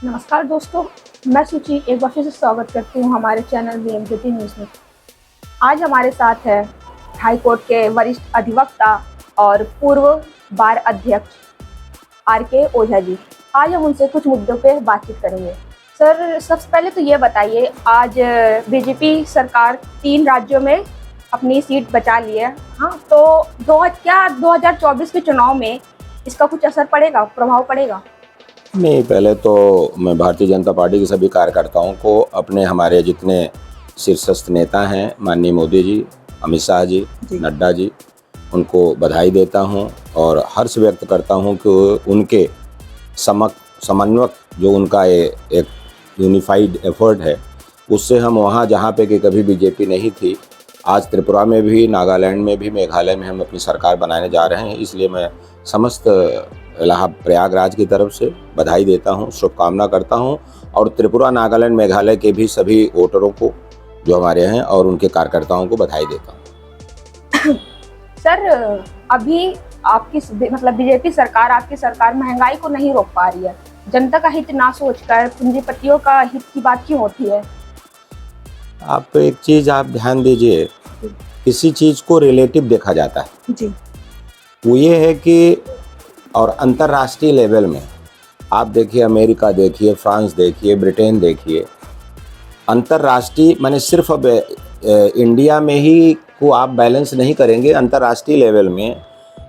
नमस्कार दोस्तों, मैं सुचि एक बार फिर से स्वागत करती हूँ हमारे चैनल बीएमजेपी न्यूज़ में। आज हमारे साथ है हाई कोर्ट के वरिष्ठ अधिवक्ता और पूर्व बार अध्यक्ष आर.के. ओझा जी। आज हम उनसे कुछ मुद्दों पे बातचीत करेंगे। सर, सबसे पहले तो ये बताइए, आज बीजेपी सरकार 3 राज्यों में अपनी सीट बचा ली है। हाँ, तो क्या 2024 के चुनाव में इसका कुछ असर पड़ेगा, प्रभाव पड़ेगा? नहीं, पहले तो मैं भारतीय जनता पार्टी के सभी कार्यकर्ताओं को, अपने हमारे जितने शीर्षस्थ नेता हैं, माननीय मोदी जी, अमित शाह जी, नड्डा जी, उनको बधाई देता हूं और हर्ष व्यक्त करता हूं कि उनके समन्वयक जो उनका एक यूनिफाइड एफर्ट है, उससे हम वहां जहां पे कि कभी बीजेपी नहीं थी, आज त्रिपुरा में भी, नागालैंड में भी, मेघालय में हम अपनी सरकार बनाने जा रहे हैं। इसलिए मैं समस्त प्रयागराज की तरफ से बधाई देता हूं, शुभकामना करता हूं और त्रिपुरा, नागालैंड, मेघालय के भी सभी वोटरों को जो हमारे हैं और उनके कार्यकर्ताओं को बधाई देता हूं। सर, अभी आपकी बीजेपी सरकार, आपकी सरकार महंगाई को नहीं रोक पा रही है। जनता का हित ना सोचकर पूंजीपतियों का हित की बात क्यों होती है? आप एक चीज़ आप ध्यान दीजिए, किसी चीज़ को रिलेटिव देखा जाता है जी। वो ये है कि और अंतर्राष्ट्रीय लेवल में आप देखिए, अमेरिका देखिए, फ्रांस देखिए, ब्रिटेन देखिए, अंतर्राष्ट्रीय माने सिर्फ अब इंडिया में ही को आप बैलेंस नहीं करेंगे। अंतर्राष्ट्रीय लेवल में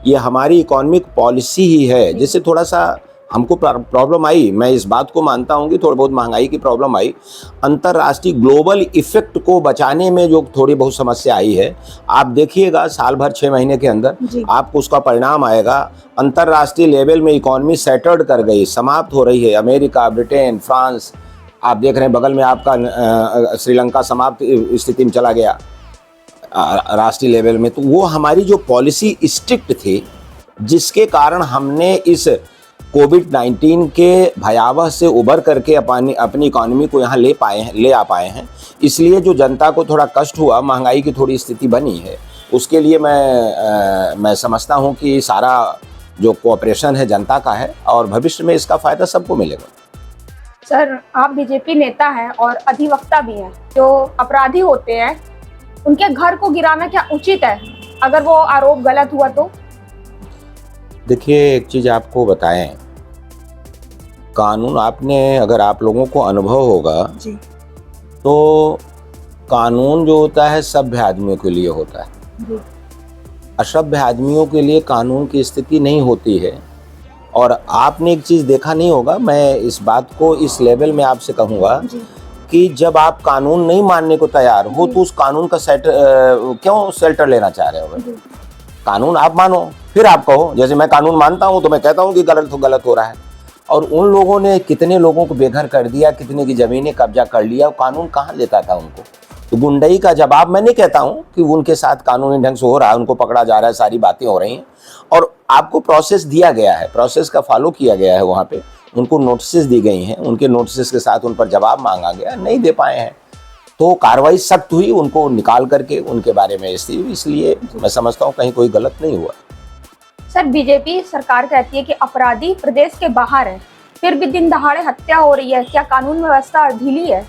ये हमारी इकोनॉमिक पॉलिसी ही है जिससे थोड़ा सा हमको प्रॉब्लम आई। मैं इस बात को मानता हूँ कि थोड़ी बहुत महंगाई की प्रॉब्लम आई, अंतर्राष्ट्रीय ग्लोबल इफेक्ट को बचाने में जो थोड़ी बहुत समस्या आई है, आप देखिएगा साल भर 6 महीने के अंदर आपको उसका परिणाम आएगा। अंतर्राष्ट्रीय लेवल में इकोनॉमी सेटल्ड कर गई, समाप्त हो रही है। अमेरिका, ब्रिटेन, फ्रांस, आप देख रहे हैं बगल में आपका श्रीलंका समाप्त स्थिति में चला गया राष्ट्रीय लेवल में। तो वो हमारी जो पॉलिसी स्ट्रिक्ट थी, जिसके कारण हमने इस कोविड-19 के भयावह से उबर करके अपनी इकोनॉमी को यहाँ ले आ पाए हैं। इसलिए जो जनता को थोड़ा कष्ट हुआ, महंगाई की थोड़ी स्थिति बनी है, उसके लिए मैं समझता हूँ कि सारा जो कोऑपरेशन है जनता का है और भविष्य में इसका फ़ायदा सबको मिलेगा। सर, आप बीजेपी नेता हैं और अधिवक्ता भी हैं। जो अपराधी होते हैं उनके घर को गिराना क्या उचित है, अगर वो आरोप गलत हुआ तो? देखिए, एक चीज़ आपको बताएं, कानून, आपने अगर आप लोगों को अनुभव होगा जी, तो कानून जो होता है सभ्य आदमियों के लिए होता है जी। असभ्य आदमियों के लिए कानून की स्थिति नहीं होती है। और आपने एक चीज़ देखा नहीं होगा, मैं इस बात को इस लेवल में आपसे कहूँगा कि जब आप कानून नहीं मानने को तैयार हो तो उस कानून का क्यों शेल्टर लेना चाह रहे हो? कानून आप मानो, फिर आप कहो। जैसे मैं कानून मानता हूँ तो मैं कहता हूँ कि गलत हो रहा है। और उन लोगों ने कितने लोगों को बेघर कर दिया, कितने की ज़मीनें कब्जा कर लिया, कानून कहाँ लेता था उनको? तो गुंडई का जवाब मैं नहीं कहता हूँ कि उनके साथ कानूनी ढंग से हो रहा है, उनको पकड़ा जा रहा है, सारी बातें हो रही हैं और आपको प्रोसेस दिया गया है, प्रोसेस का फॉलो किया गया है। वहाँ पे उनको नोटिस दी गई हैं, उनके नोटिस के साथ उन पर जवाब मांगा गया, नहीं दे पाए हैं तो कार्रवाई सख्त हुई, उनको निकाल करके उनके बारे में इसलिए मैं समझता हूँ कहीं कोई गलत नहीं हुआ। सर, बीजेपी सरकार कहती है कि अपराधी प्रदेश के बाहर है, फिर भी दिन दहाड़े हत्या हो रही है। क्या कानून व्यवस्था ढीली है?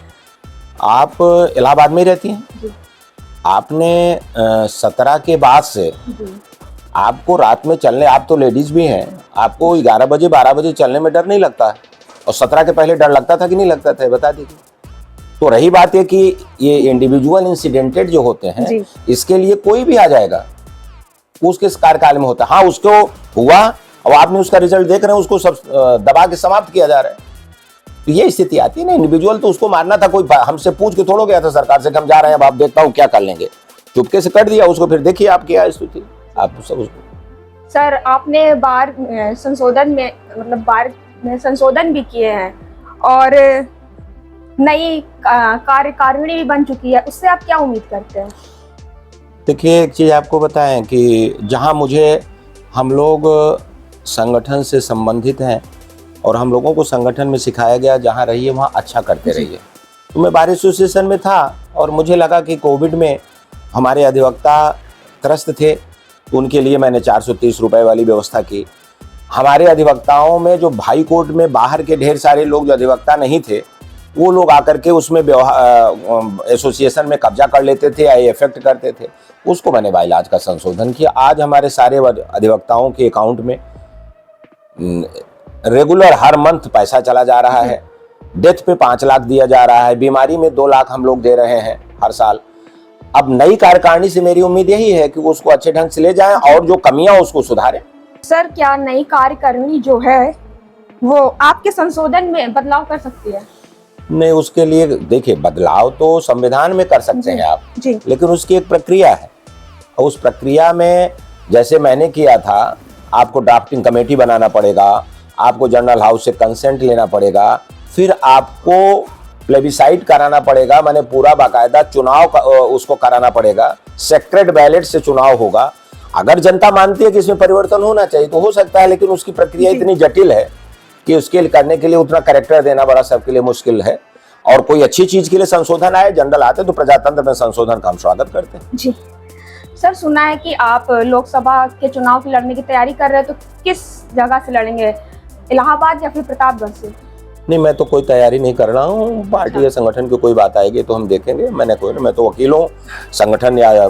आप इलाहाबाद में रहती हैं, आपने 17 के बाद से आपको रात में चलने, आप तो लेडीज भी हैं, आपको 11 बजे 12 बजे चलने में डर नहीं लगता है? और 17 के पहले डर लगता था कि नहीं लगता था, बता दीजिए। तो रही बात है कि ये इंडिविजुअल इंसिडेंटेड जो होते हैं, इसके लिए कोई भी आ जाएगा, उसके कार्यकाल में होता है। हाँ, उसको हुआ और आपने उसका रिजल्ट देख रहे हैं, उसको सब दबा के समाप्त किया जा रहा है। तो ये स्थिति आती है ना। इंडिविजुअल तो उसको मारना था, कोई हमसे पूछ के थोड़ा गया था सरकार से कि हम जा रहे हैं, अब आप देखता हूँ क्या कर लेंगे, चुपके से कर दिया उसको। फिर देखिए आप क्या स्थिति, आप सब उसको। सर, आपने बार में संशोधन भी किए हैं और नई कार्यकारिणी भी बन चुकी है, उससे आप क्या उम्मीद करते हैं? देखिए, एक चीज़ आपको बताएं कि जहां हम लोग संगठन से संबंधित हैं और हम लोगों को संगठन में सिखाया गया जहां रहिए वहां अच्छा करते रहिए। तो मैं बार एसोसिएशन में था और मुझे लगा कि कोविड में हमारे अधिवक्ता त्रस्त थे, तो उनके लिए मैंने 430 रुपए वाली व्यवस्था की। हमारे अधिवक्ताओं में जो हाई कोर्ट में बाहर के ढेर सारे लोग जो अधिवक्ता नहीं थे, वो लोग आकर के उसमें एसोसिएशन में कब्जा कर लेते थे या इफेक्ट करते थे। उसको मैंने बाइलाज का संशोधन किया। आज हमारे सारे अधिवक्ताओं के अकाउंट में रेगुलर हर मंथ पैसा चला जा रहा है। डेथ पे 5 लाख दिया जा रहा है, बीमारी में 2 लाख हम लोग दे रहे हैं हर साल। अब नई कार्यकारिणी से मेरी उम्मीद यही है कि वो उसको अच्छे ढंग से ले जाएं और जो कमियां उसको सुधारें। सर, क्या नई कार्यकारिणी जो है वो आपके संशोधन में बदलाव कर सकती है? नहीं, उसके लिए देखिए, बदलाव तो संविधान में कर सकते हैं आप जी। लेकिन उसकी एक प्रक्रिया है और उस प्रक्रिया में जैसे मैंने किया था, आपको ड्राफ्टिंग कमेटी बनाना पड़ेगा, आपको जनरल हाउस से कंसेंट लेना पड़ेगा, फिर आपको प्लेबिसाइट कराना पड़ेगा, माने पूरा बाकायदा चुनाव उसको कराना पड़ेगा। सेक्रेट बैलेट से चुनाव होगा। अगर जनता मानती है कि इसमें परिवर्तन होना चाहिए तो हो सकता है, लेकिन उसकी प्रक्रिया इतनी जटिल है कि उसके करने के लिए उतना कैरेक्टर देना बड़ा सबके लिए मुश्किल है। और कोई अच्छी चीज के लिए संशोधन आए, जनरल आते तो प्रजातंत्र में संशोधन का हम स्वागत करते हैं। जी सर, सुना है कि आप लोकसभा के चुनाव की लड़ने की तैयारी कर रहे हैं, तो किस जगह से लड़ेंगे, इलाहाबाद या फिर प्रतापगढ़ से? नहीं, मैं तो कोई तैयारी नहीं कर रहा हूँ। पार्टी या संगठन की कोई बात आएगी तो हम देखेंगे। मैं तो वकील हूँ। संगठन या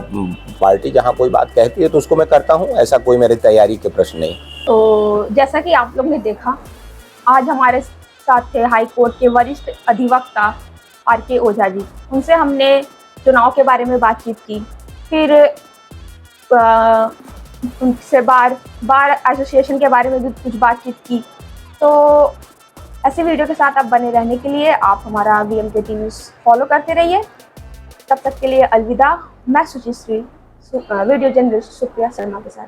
पार्टी जहाँ कोई बात कहती है तो उसको मैं करता हूँ। ऐसा कोई मेरी तैयारी के प्रश्न नहीं। तो जैसा कि आप लोग ने देखा, आज हमारे साथ थे हाई कोर्ट के वरिष्ठ अधिवक्ता RK ओझा जी। उनसे हमने चुनाव के बारे में बातचीत की, फिर उनसे बार एसोसिएशन के बारे में भी कुछ बातचीत की। तो ऐसे वीडियो के साथ आप बने रहने के लिए आप हमारा VMKT न्यूज़ फॉलो करते रहिए। तब तक के लिए अलविदा। मैं सुचिश्री, वीडियो जर्नलिस्ट सुप्रिया शर्मा के साथ।